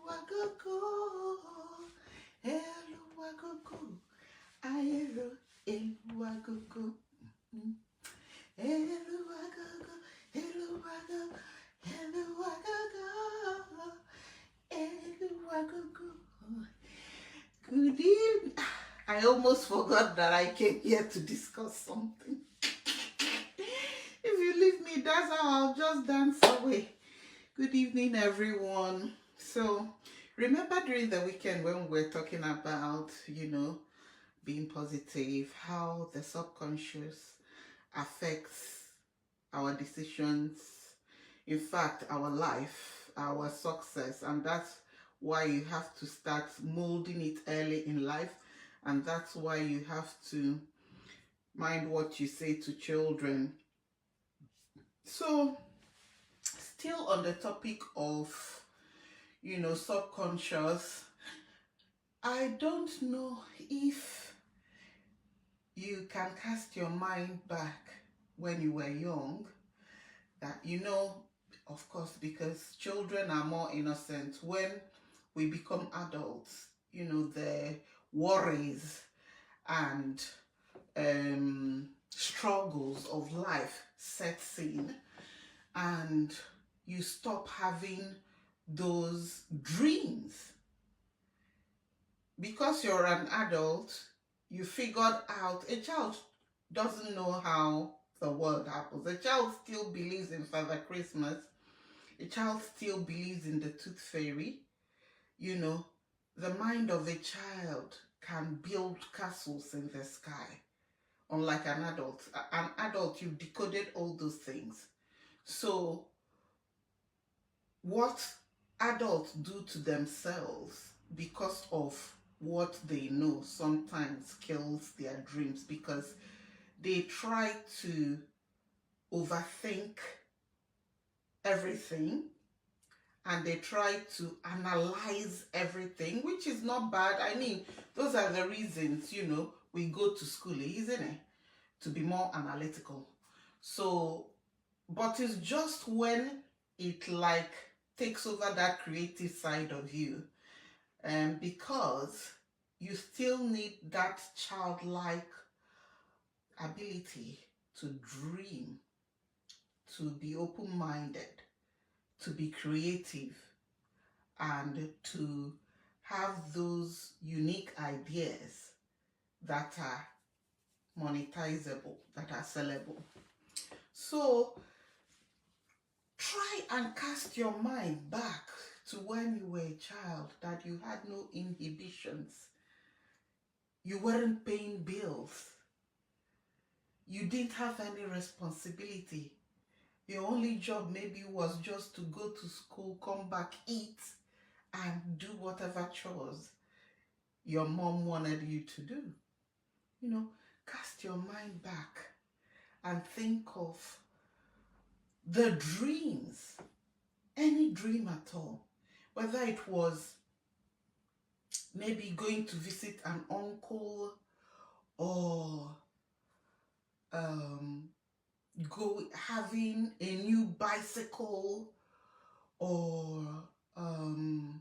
Eluwagogo, Eluwagogo, Ayero, Eluwagogo, Eluwagogo, Eluwagogo, Eluwagogo, Eluwagogo. Good evening. I almost forgot that I came here to discuss something. If you leave me, that's how I'll just dance away. Good evening, everyone. So, remember during the weekend when we were talking about, being positive, how the subconscious affects our decisions, in fact, our life, our success, and that's why you have to start molding it early in life, and that's why you have to mind what you say to children. So, still on the topic of subconscious, I don't know if you can cast your mind back when you were young, that of course, because children are more innocent. When we become adults, the worries and struggles of life sets in, and you stop having those dreams. Because you're an adult, you figured out a child doesn't know how the world happens. A child still believes in Father Christmas. A child still believes in the Tooth Fairy. The mind of a child can build castles in the sky. Unlike an adult, you've decoded all those things. So what adults do to themselves because of what they know sometimes kills their dreams, because they try to overthink everything and they try to analyze everything, which is not bad. I mean, those are the reasons, we go to school, isn't it? To be more analytical. So, but it's just when it takes over that creative side of you, because you still need that childlike ability to dream, to be open-minded, to be creative, and to have those unique ideas that are monetizable, that are sellable. So try and cast your mind back to when you were a child, that you had no inhibitions. You weren't paying bills. You didn't have any responsibility. Your only job maybe was just to go to school, come back, eat, and do whatever chores your mom wanted you to do. Cast your mind back and think of the dreams, any dream at all, whether it was maybe going to visit an uncle, or having a new bicycle, or I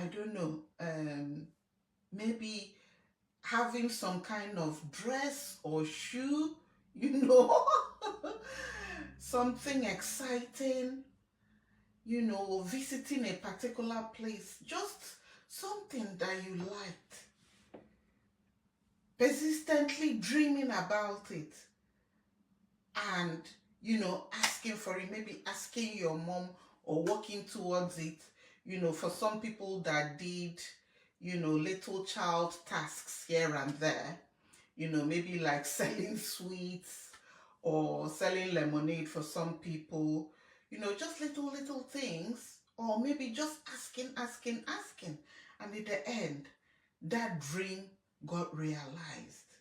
don't know, maybe having some kind of dress or shoe, something exciting, visiting a particular place, just something that you liked, persistently dreaming about it, and asking for it, maybe asking your mom or working towards it. For some people that did little child tasks here and there, maybe like selling sweets or selling lemonade for some people, just little things, or maybe just asking, and in the end, that dream got realized.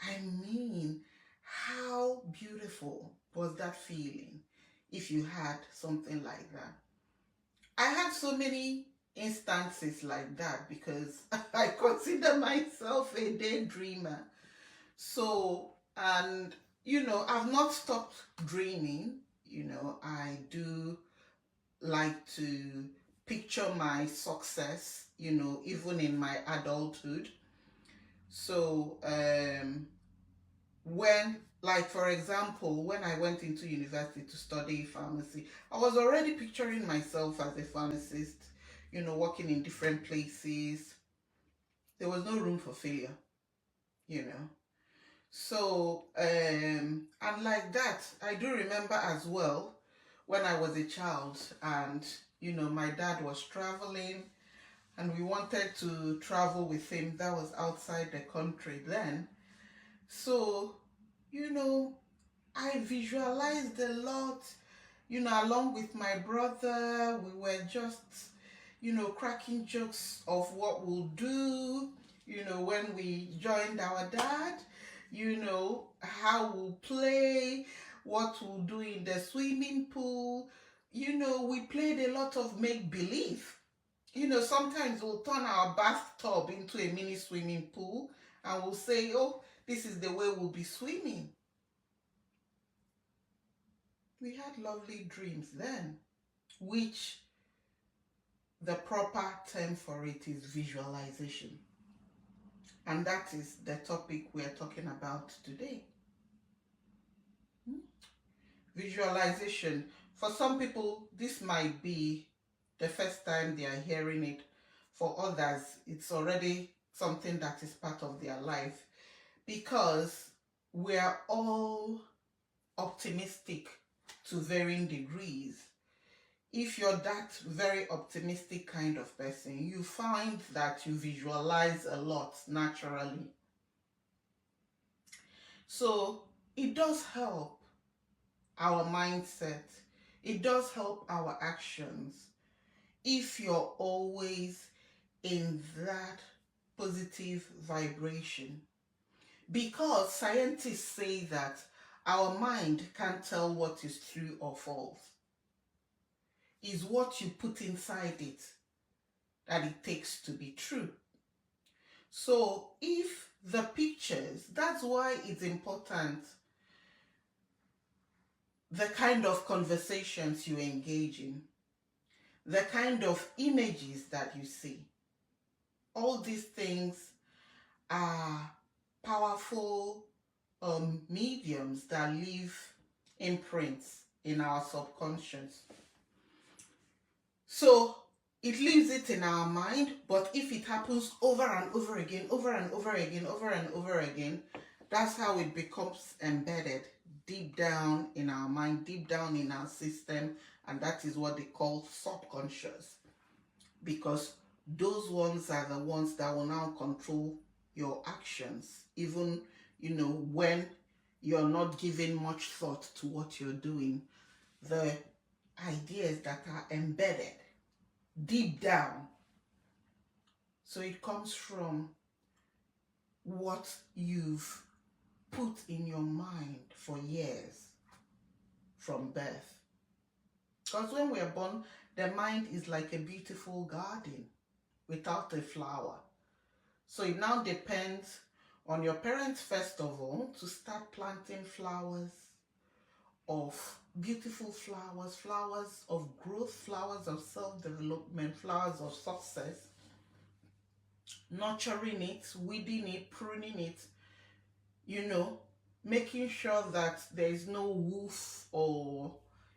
I mean, how beautiful was that feeling if you had something like that? I have so many instances like that because I consider myself a daydreamer. So, and I've not stopped dreaming. I do like to picture my success, even in my adulthood. So when, like, for example, when I went into university to study pharmacy, I was already picturing myself as a pharmacist, working in different places. There was no room for failure, you know. So, and like that, I do remember as well when I was a child and, my dad was traveling and we wanted to travel with him. That was outside the country then. So, you know, I visualized a lot, along with my brother. We were just, cracking jokes of what we'll do, when we joined our dad, how we'll play, what we'll do in the swimming pool. We played a lot of make believe. Sometimes we'll turn our bathtub into a mini swimming pool and we'll say, oh, this is the way we'll be swimming. We had lovely dreams then, which the proper term for it is visualization. And that is the topic we are talking about today. Visualization. For some people, this might be the first time they are hearing it. For others, it's already something that is part of their life, because we are all optimistic to varying degrees. If you're that very optimistic kind of person, you find that you visualize a lot naturally. So it does help our mindset. It does help our actions if you're always in that positive vibration. Because scientists say that our mind can't tell what is true or false. It's what you put inside it that it takes to be true. So if the pictures, that's why it's important, the kind of conversations you engage in, the kind of images that you see. All these things are powerful mediums that leave imprints in our subconscious. So it leaves it in our mind, but if it happens over and over again, over and over again, over and over again, that's how it becomes embedded deep down in our mind, deep down in our system, and that is what they call subconscious, because those ones are the ones that will now control your actions, even when you're not giving much thought to what you're doing. The ideas that are embedded deep down. So it comes from what you've put in your mind for years from birth. Because when we are born, the mind is like a beautiful garden without a flower. So it now depends on your parents, first of all, to start planting flowers of beautiful flowers, flowers of growth, flowers of self-development, flowers of success, nurturing it, weeding it, pruning it, making sure that there is no wolf or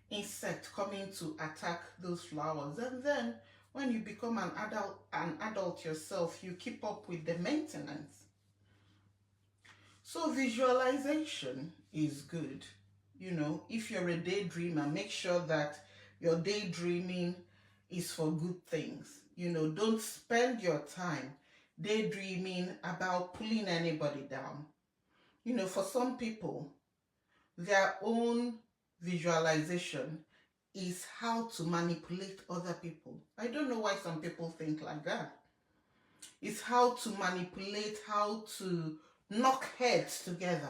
insect coming to attack those flowers. And then when you become an adult yourself, you keep up with the maintenance. So visualization is good. If you're a daydreamer, make sure that your daydreaming is for good things. Don't spend your time daydreaming about pulling anybody down. For some people, their own visualization is how to manipulate other people. I don't know why some people think like that. It's how to manipulate, how to knock heads together.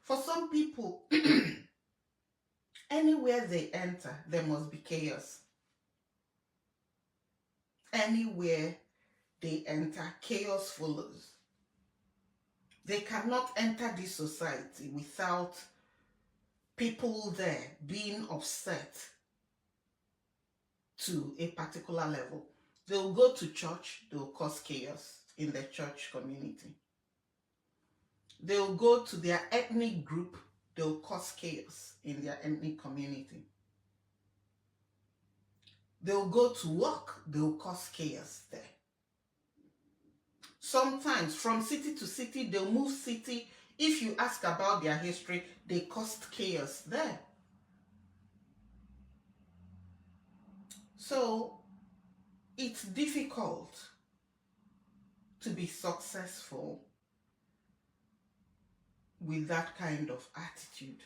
For some people, anywhere they enter, there must be chaos. Anywhere they enter, chaos follows. They cannot enter this society without people there being upset, to a particular level. They'll go to church, they'll cause chaos in the church community. They'll go to their ethnic group, they'll cause chaos in their ethnic community. They'll go to work, they'll cause chaos there. Sometimes from city to city, they'll move city. If you ask about their history, they caused chaos there. So it's difficult to be successful with that kind of attitude.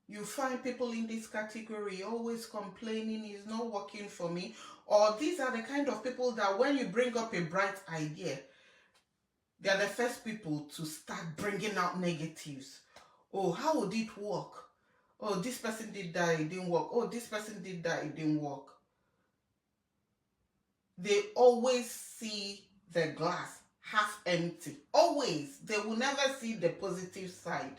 You find people in this category always complaining, it's not working for me, or these are the kind of people that when you bring up a bright idea, they're the first people to start bringing out negatives. Oh, how would it work? Oh, this person did that, it didn't work. Oh, this person did that, it didn't work. They always see the glass half empty. Always. They will never see the positive side.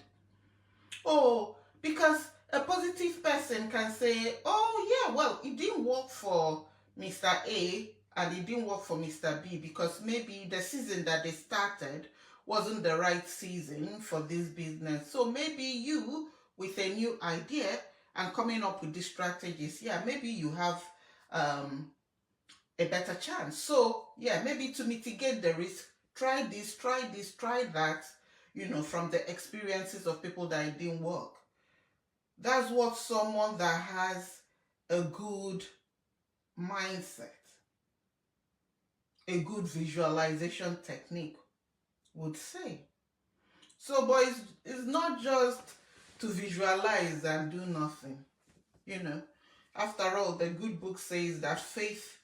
Oh, because a positive person can say, oh yeah, well, it didn't work for Mr. A and it didn't work for Mr. B because maybe the season that they started wasn't the right season for this business. So maybe you, with a new idea and coming up with these strategies, yeah, maybe you have a better chance. So yeah, maybe to mitigate the risk, try this, try that, you know, from the experiences of people that it didn't work. That's what someone that has a good mindset, a good visualization technique would say. So, but it's not just to visualize and do nothing. You know, after all, the good book says that faith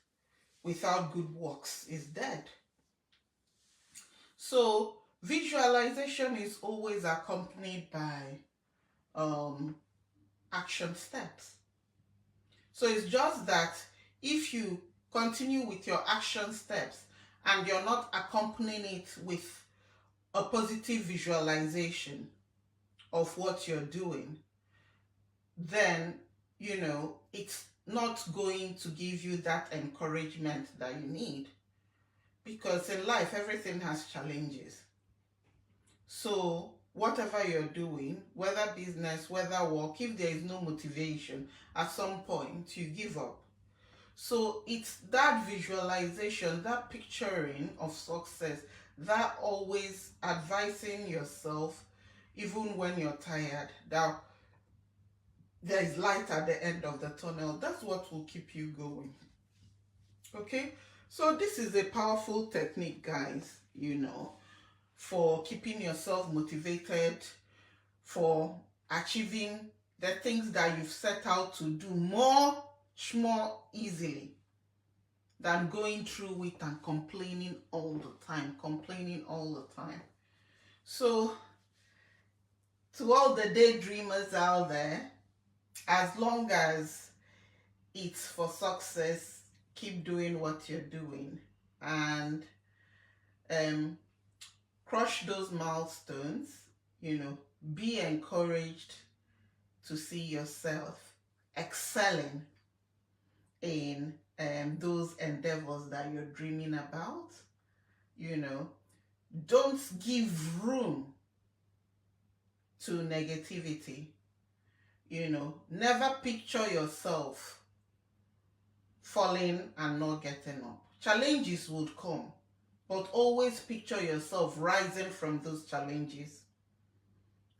without good works is dead. So visualization is always accompanied by action steps. So it's just that if you continue with your action steps and you're not accompanying it with a positive visualization of what you're doing, then, you know, it's not going to give you that encouragement that you need. Because in life, everything has challenges. So whatever you're doing, whether business, whether work, if there is no motivation, at some point you give up. So it's that visualization, that picturing of success, that always advising yourself, even when you're tired, that there is light at the end of the tunnel. That's what will keep you going. Okay? So this is a powerful technique, guys, you know, for keeping yourself motivated, for achieving the things that you've set out to do much more easily than going through it and complaining all the time. So to all the daydreamers out there, as long as it's for success, keep doing what you're doing and crush those milestones, you know, be encouraged to see yourself excelling in those endeavors that you're dreaming about. You know, don't give room to negativity. You know, never picture yourself falling and not getting up. Challenges would come, but always picture yourself rising from those challenges.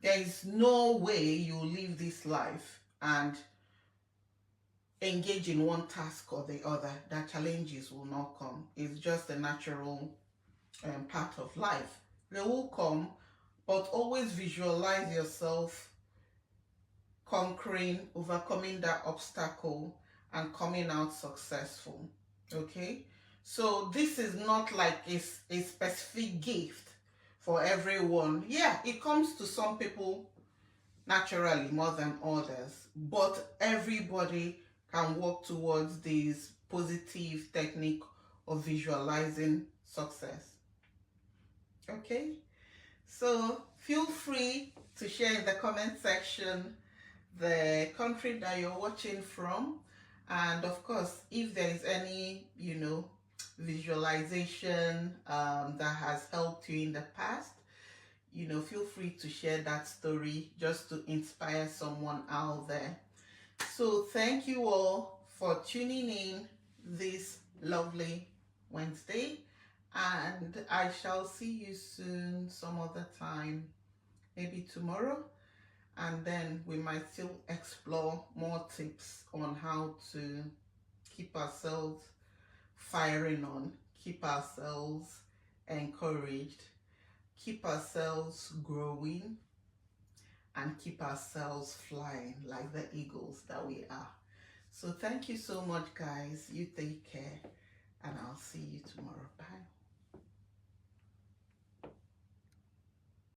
There is no way you'll live this life and engage in one task or the other that challenges will not come. It's just a natural part of life. They will come, but always visualize yourself conquering, overcoming that obstacle and coming out successful. Okay? So this is not like a specific gift for everyone. Yeah, it comes to some people naturally more than others, but everybody can work towards this positive technique of visualizing success. Okay? So feel free to share in the comment section the country that you're watching from And of course, if there is any, visualization that has helped you in the past, feel free to share that story just to inspire someone out there. So thank you all for tuning in this lovely Wednesday, and I shall see you soon some other time, maybe tomorrow, and then we might still explore more tips on how to keep ourselves firing on, keep ourselves encouraged, keep ourselves growing, and keep ourselves flying like the eagles that we are. So thank you so much, guys. You take care, and I'll see you tomorrow. Bye.